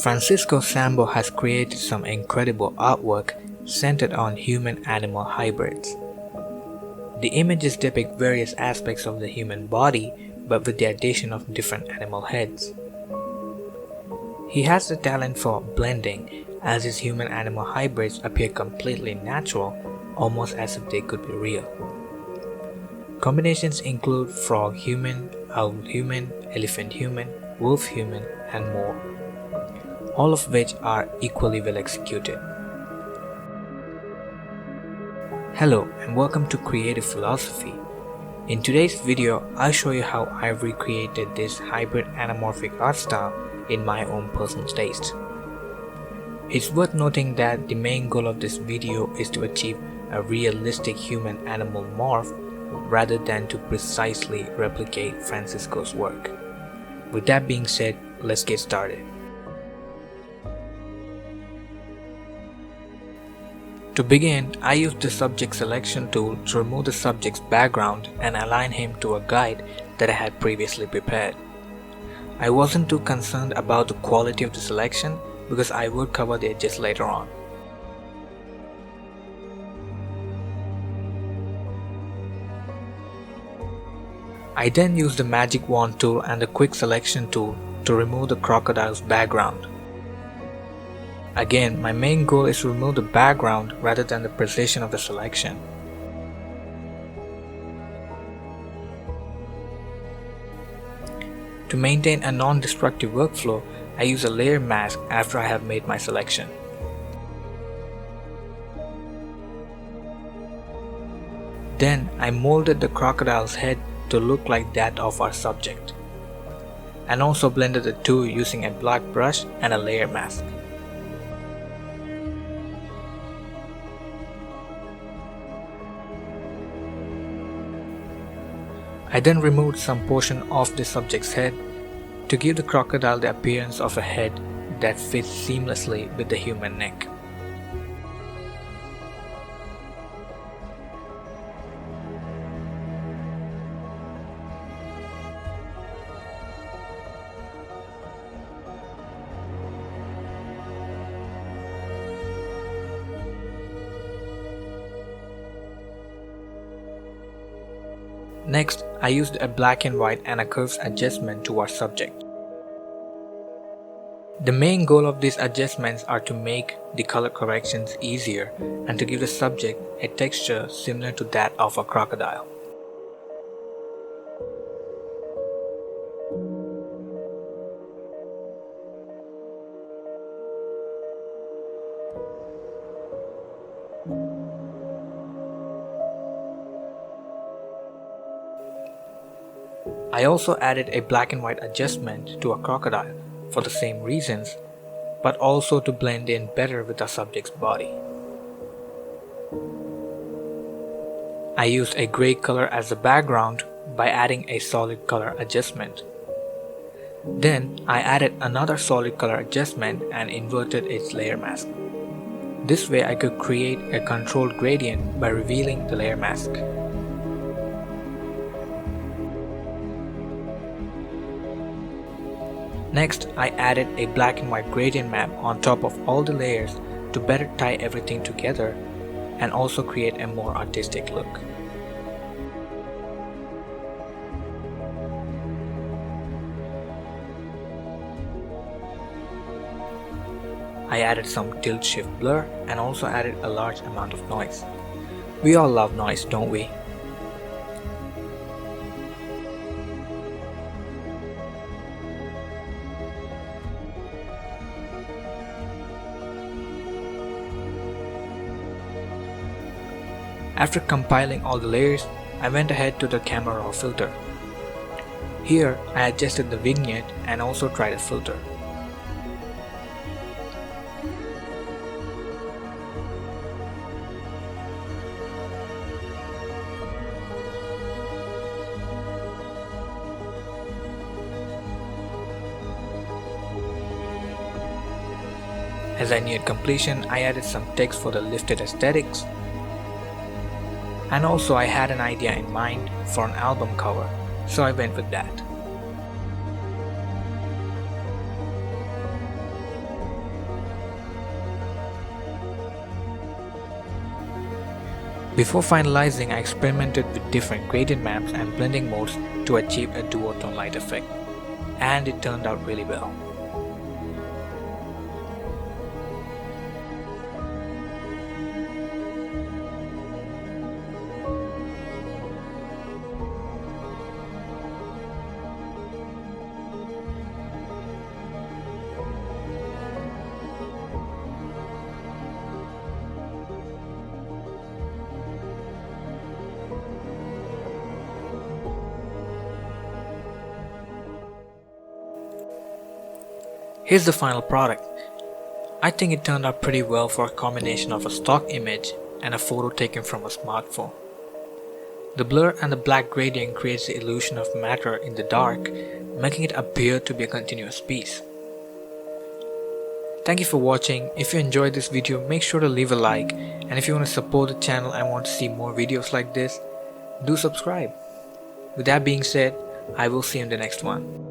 Francesco Sambo has created some incredible artwork centered on human-animal hybrids. The images depict various aspects of the human body, but with the addition of different animal heads. He has the talent for blending, as his human-animal hybrids appear completely natural, almost as if they could be real. Combinations include frog-human, owl-human, elephant-human, wolf-human, and more, all of which are equally well executed. Hello and welcome to Creative Philosophy. In today's video, I'll show you how I've recreated this hybrid anamorphic art style in my own personal taste. It's worth noting that the main goal of this video is to achieve a realistic human-animal morph rather than to precisely replicate Francesco's work. With that being said, let's get started. To begin, I used the subject selection tool to remove the subject's background and align him to a guide that I had previously prepared. I wasn't too concerned about the quality of the selection because I would cover the edges later on. I then used the magic wand tool and the quick selection tool to remove the crocodile's background. Again, my main goal is to remove the background rather than the precision of the selection. To maintain a non-destructive workflow, I use a layer mask after I have made my selection. Then I molded the crocodile's head to look like that of our subject, and also blended the two using a black brush and a layer mask. I then removed some portion of the subject's head to give the crocodile the appearance of a head that fits seamlessly with the human neck. Next, I used a black and white and a curves adjustment to our subject. The main goal of these adjustments are to make the color corrections easier and to give the subject a texture similar to that of a crocodile. I also added a black and white adjustment to a crocodile for the same reasons, but also to blend in better with the subject's body. I used a gray color as the background by adding a solid color adjustment. Then I added another solid color adjustment and inverted its layer mask. This way I could create a controlled gradient by revealing the layer mask. Next, I added a black and white gradient map on top of all the layers to better tie everything together and also create a more artistic look. I added some tilt shift blur and also added a large amount of noise. We all love noise, don't we? After compiling all the layers, I went ahead to the camera raw filter. Here, I adjusted the vignette and also tried a filter. As I neared completion, I added some text for the lifted aesthetics. And also I had an idea in mind for an album cover, so I went with that. Before finalizing, I experimented with different gradient maps and blending modes to achieve a duotone light effect, and it turned out really well. Here's the final product. I think it turned out pretty well for a combination of a stock image and a photo taken from a smartphone. The blur and the black gradient creates the illusion of matter in the dark, making it appear to be a continuous piece. Thank you for watching. If you enjoyed this video, make sure to leave a like, and if you want to support the channel and want to see more videos like this, do subscribe. With that being said, I will see you in the next one.